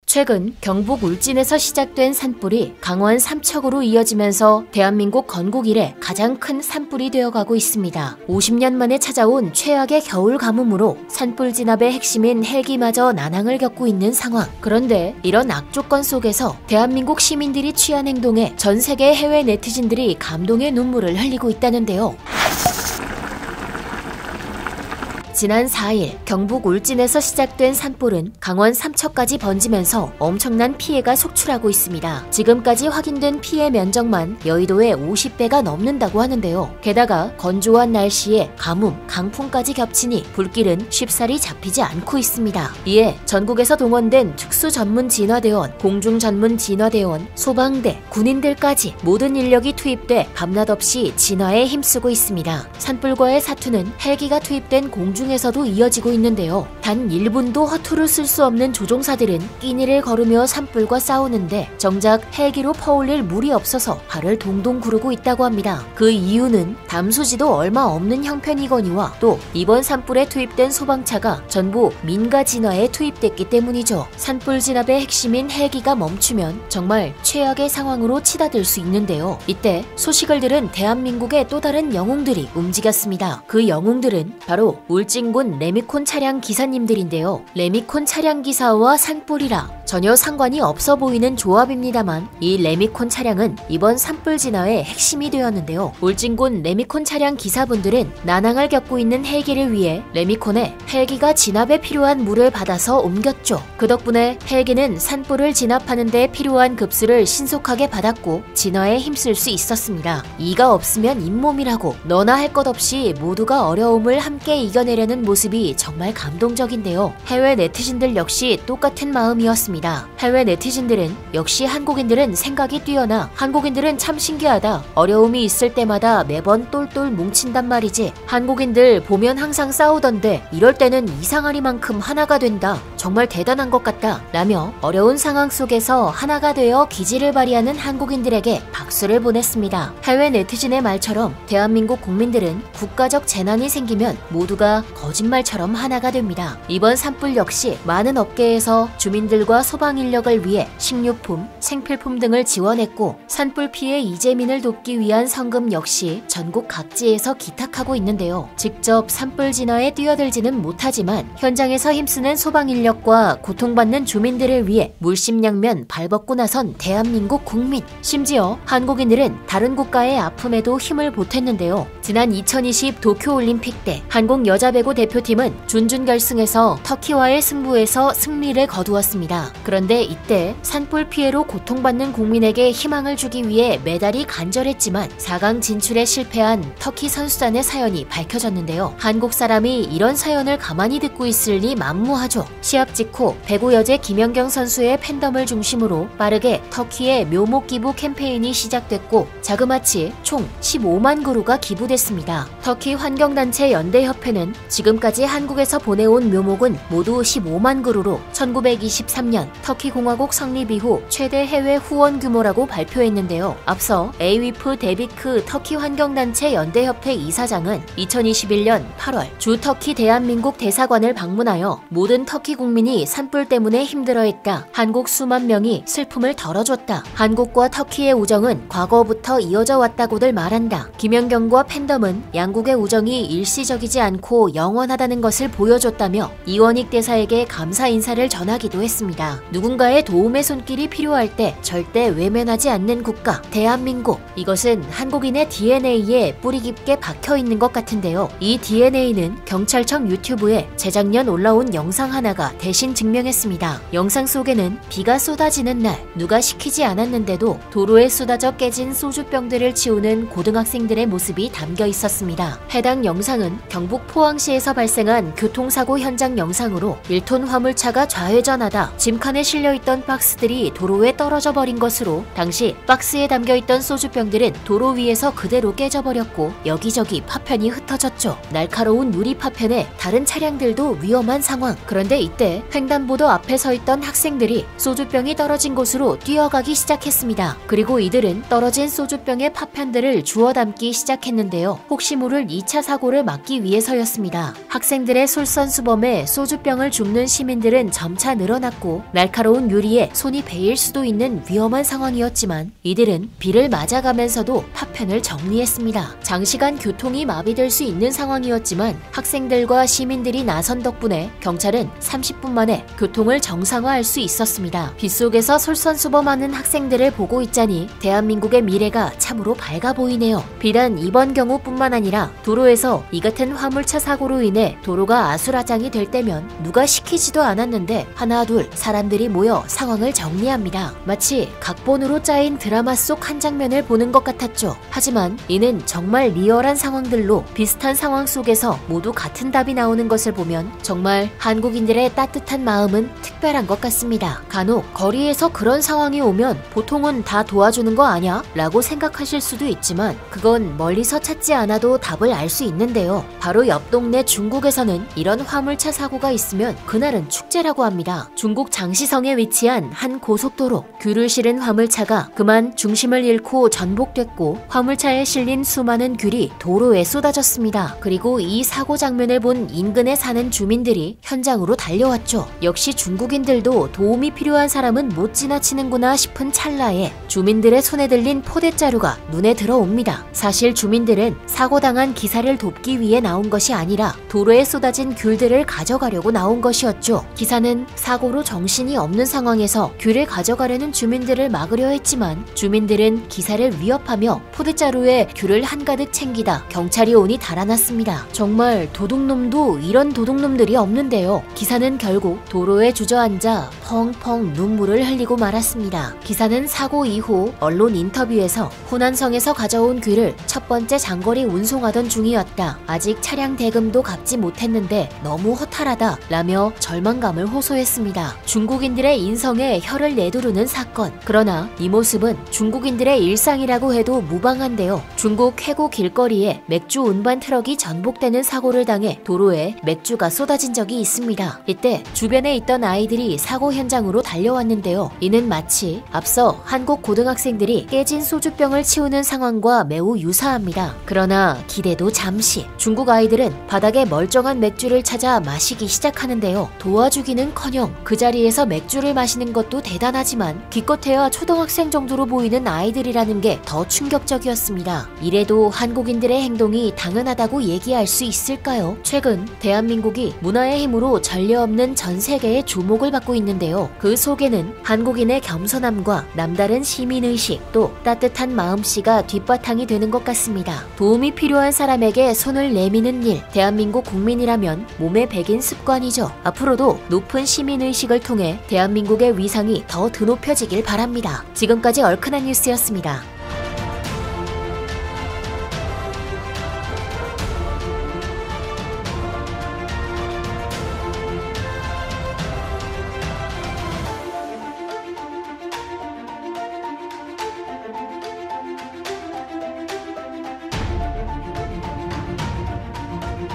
최근 경북 울진에서 시작된 산불이 강원 삼척으로 이어지면서 대한민국 건국 이래 가장 큰 산불이 되어가고 있습니다. 50년 만에 찾아온 최악의 겨울 가뭄으로 산불 진압의 핵심인 헬기마저 난항을 겪고 있는 상황. 그런데 이런 악조건 속에서 대한민국 시민들이 취한 행동에 전 세계 해외 네티즌들이 감동의 눈물을 흘리고 있다는데요. 지난 4일 경북 울진에서 시작된 산불은 강원 삼척까지 번지면서 엄청난 피해가 속출하고 있습니다. 지금까지 확인된 피해 면적만 여의도의 50배가 넘는다고 하는데요. 게다가 건조한 날씨에 가뭄, 강풍까지 겹치니 불길은 쉽사리 잡히지 않고 있습니다. 이에 전국에서 동원된 특수전문진화대원, 공중전문진화대원, 소방대, 군인들까지 모든 인력이 투입돼 밤낮없이 진화에 힘쓰고 있습니다. 산불과의 사투는 헬기가 투입된 공중에서도 이어지고 있는데요. 단 1분도 허투루 쓸 수 없는 조종사들은 끼니를 거르며 산불과 싸우는데 정작 헬기로 퍼올릴 물이 없어서 발을 동동 구르고 있다고 합니다. 그 이유는 담수지도 얼마 없는 형편이거니와 또 이번 산불에 투입된 소방차가 전부 민가 진화에 투입됐기 때문이죠. 산불 진압의 핵심인 헬기가 멈추면 정말 최악의 상황으로 치닫을 수 있는데요. 이때 소식을 들은 대한민국의 또 다른 영웅들이 움직였습니다. 그 영웅들은 바로 울진군 레미콘 차량 기사님들인데요. 레미콘 차량 기사와 산불이라 전혀 상관이 없어 보이는 조합입니다만 이 레미콘 차량은 이번 산불 진화의 핵심이 되었는데요. 울진군 레미콘 차량 기사분들은 난항을 겪고 있는 헬기를 위해 레미콘에 헬기가 진압에 필요한 물을 받아서 옮겼죠. 그 덕분에 헬기는 산불을 진압하는 데 필요한 급수를 신속하게 받았고 진화에 힘쓸 수 있었습니다. 이가 없으면 잇몸이라고 너나 할 것 없이 모두가 어려움을 함께 이겨내려는 모습이 정말 감동적인데요. 해외 네티즌들 역시 똑같은 마음이었습니다. 해외 네티즌들은 역시 한국인들은 생각이 뛰어나 한국인들은 참 신기하다. 어려움이 있을 때마다 매번 똘똘 뭉친단 말이지. 한국인들 보면 항상 싸우던데 이럴 때는 이상하리만큼 하나가 된다. 정말 대단한 것 같다. 라며 어려운 상황 속에서 하나가 되어 기지를 발휘하는 한국인들에게 박수를 보냈습니다. 해외 네티즌의 말처럼 대한민국 국민들은 국가적 재난이 생기면 모두가 거짓말처럼 하나가 됩니다. 이번 산불 역시 많은 업계에서 주민들과 소방 인력을 위해 식료품, 생필품 등을 지원했고 산불 피해 이재민을 돕기 위한 성금 역시 전국 각지에서 기탁하고 있는데요. 직접 산불 진화에 뛰어들지는 못하지만 현장에서 힘쓰는 소방 인력과 고통받는 주민들을 위해 물심양면 발벗고 나선 대한민국 국민. 심지어 한국인들은 다른 국가의 아픔에도 힘을 보탰는데요. 지난 2020 도쿄올림픽 때 한국 여자배구 대표팀은 준결승에서 터키와의 승부에서 승리를 거두었습니다. 그런데 이때 산불 피해로 고통받는 국민에게 희망을 주기 위해 메달이 간절했지만 4강 진출에 실패한 터키 선수단의 사연이 밝혀졌는데요. 한국 사람이 이런 사연을 가만히 듣고 있을 리 만무하죠. 시합 직후 배구 여제 김연경 선수의 팬덤을 중심으로 빠르게 터키의 묘목 기부 캠페인이 시작됐고 자그마치 총 15만 그루가 기부됐습니다. 터키 환경단체 연대협회는 지금까지 한국에서 보내온 묘목은 모두 15만 그루로 1923년 터키 공화국 성립 이후 최대 해외 후원 규모라고 발표했는데요. 앞서 에이위프 데비크 터키 환경단체 연대협회 이사장은 2021년 8월 주 터키 대한민국 대사관을 방문하여 모든 터키 국민이 산불 때문에 힘들어했다. 한국 수만 명이 슬픔을 덜어줬다. 한국과 터키의 우정은 과거부터 이어져 왔다고들 말한다. 김연경과 팬덤은 양국의 우정이 일시적이지 않고 영원하다는 것을 보여줬다며 이원익 대사에게 감사 인사를 전하기도 했습니다. 누군가의 도움의 손길이 필요할 때 절대 외면하지 않는 국가 대한민국. 이것은 한국인의 DNA에 뿌리 깊게 박혀있는 것 같은데요. 이 DNA는 경찰청 유튜브에 재작년 올라온 영상 하나가 대신 증명했습니다. 영상 속에는 비가 쏟아지는 날 누가 시키지 않았는데도 도로에 쏟아져 깨진 소주병들을 치우는 고등학생들의 모습이 담겨 있었습니다. 해당 영상은 경북 포항시에서 발생한 교통사고 현장 영상으로 1톤 화물차가 좌회전하다 짐칸에 실려있던 박스들이 도로에 떨어져 버린 것으로 당시 박스에 담겨있던 소주병들은 도로 위에서 그대로 깨져버렸고 여기저기 파편이 흩어졌죠. 날카로운 유리 파편에 다른 차량들도 위험한 상황. 그런데 이때 횡단보도 앞에 서 있던 학생들이 소주병이 떨어진 곳으로 뛰어가기 시작했습니다. 그리고 이들은 떨어진 소주병의 파편들을 주워 담기 시작했는데요. 혹시 모를 2차 사고를 막기 위해서였습니다. 학생들의 솔선수범에 소주병을 줍는 시민들은 점차 늘어났고 날카로운 유리에 손이 베일 수도 있는 위험한 상황이었지만 이들은 비를 맞아가면서도 파편을 정리했습니다. 장시간 교통이 마비될 수 있는 상황이었지만 학생들과 시민들이 나선 덕분에 경찰은 30분 만에 교통을 정상화할 수 있었습니다. 빗속에서 솔선수범하는 학생들을 보고 있자니 대한민국의 미래가 참으로 밝아 보이네요. 비단 이번 경우뿐만 아니라 도로에서 이 같은 화물차 사고로 인해 도로가 아수라장이 될 때면 누가 시키지도 않았는데 하나둘 사람들이 모여 상황을 정리합니다. 마치 각본으로 짜인 드라마 속 한 장면을 보는 것 같았죠. 하지만 이는 정말 리얼한 상황들로 비슷한 상황 속에서 모두 같은 답이 나오는 것을 보면 정말 한국인들의 따뜻한 마음은 특별한 것 같습니다. 간혹 거리에서 그런 상황이 오면 보통은 다 도와주는 거 아냐? 라고 생각하실 수도 있지만 그건 멀리서 찾지 않아도 답을 알 수 있는데요. 바로 옆 동네 중국에서는 이런 화물차 사고가 있으면 그날은 축제라고 합니다. 중국 장시성에 위치한 한 고속도로, 귤을 실은 화물차가 그만 중심을 잃고 전복됐고 화물차에 실린 수많은 귤이 도로에 쏟아졌습니다. 그리고 이 사고 장면을 본 인근에 사는 주민들이 현장으로 달려왔죠. 역시 중국인들도 도움이 필요한 사람은 못 지나치는구나 싶은 찰나에 주민들의 손에 들린 포대자루가 눈에 들어옵니다. 사실 주민들은 사고당한 기사를 돕기 위해 나온 것이 아니라 도로에 쏟아진 귤들을 가져가려고 나온 것이었죠. 기사는 사고로 정신이 없는 상황에서 귤을 가져가려는 주민들을 막으려 했지만 주민들은 기사를 위협하며 포대자루에 귤을 한가득 챙기다 경찰이 오니 달아났습니다. 정말 도둑놈도 이런 도둑놈들이 없는데요. 기사는 결국 도로에 주저앉아 펑펑 눈물을 흘리고 말았습니다. 기사는 사고 이후 언론 인터뷰에서 후난성에서 가져온 귤을 첫 번째 장거리 운송하던 중이었다. 아직 차량 대금도 갚지 못했는데 너무 허탈하다 라며 절망감을 호소했습니다. 중국인들의 인성에 혀를 내두르는 사건. 그러나 이 모습은 중국인들의 일상이라고 해도 무방한데요. 중국 해고 길거리에 맥주 운반 트럭이 전복되는 사고를 당해 도로에 맥주가 쏟아진 적이 있습니다. 이때 주변에 있던 아이들이 사고 현장으로 달려왔는데요. 이는 마치 앞서 한국 고등학생들이 깨진 소주병을 치우는 상황과 매우 유사합니다. 그러나 기대도 잠시. 중국 아이들은 바닥에 멀쩡한 맥주를 찾아 마시기 시작하는데요. 도와주기는커녕 그 자리에서 맥주를 마시는 것도 대단하지만 기껏해야 초등학생 정도로 보이는 아이들이라는 게 더 충격적이었습니다. 이래도 한국인들의 행동이 당연하다고 얘기할 수 있을까요? 최근 대한민국이 문화의 힘으로 전례 없는 전 세계의 주목을 받고 있는데요. 그 속에는 한국인의 겸손함과 남다른 시민의식, 또 따뜻한 마음씨가 뒷바탕이 되는 것 같습니다. 도움이 필요한 사람에게 손을 내미는 일, 대한민국 국민이라면 몸에 배긴 습관이죠. 앞으로도 높은 시민의식을 통해 대한민국의 위상이 더 드높여지길 바랍니다. 지금까지 얼큰한 뉴스였습니다.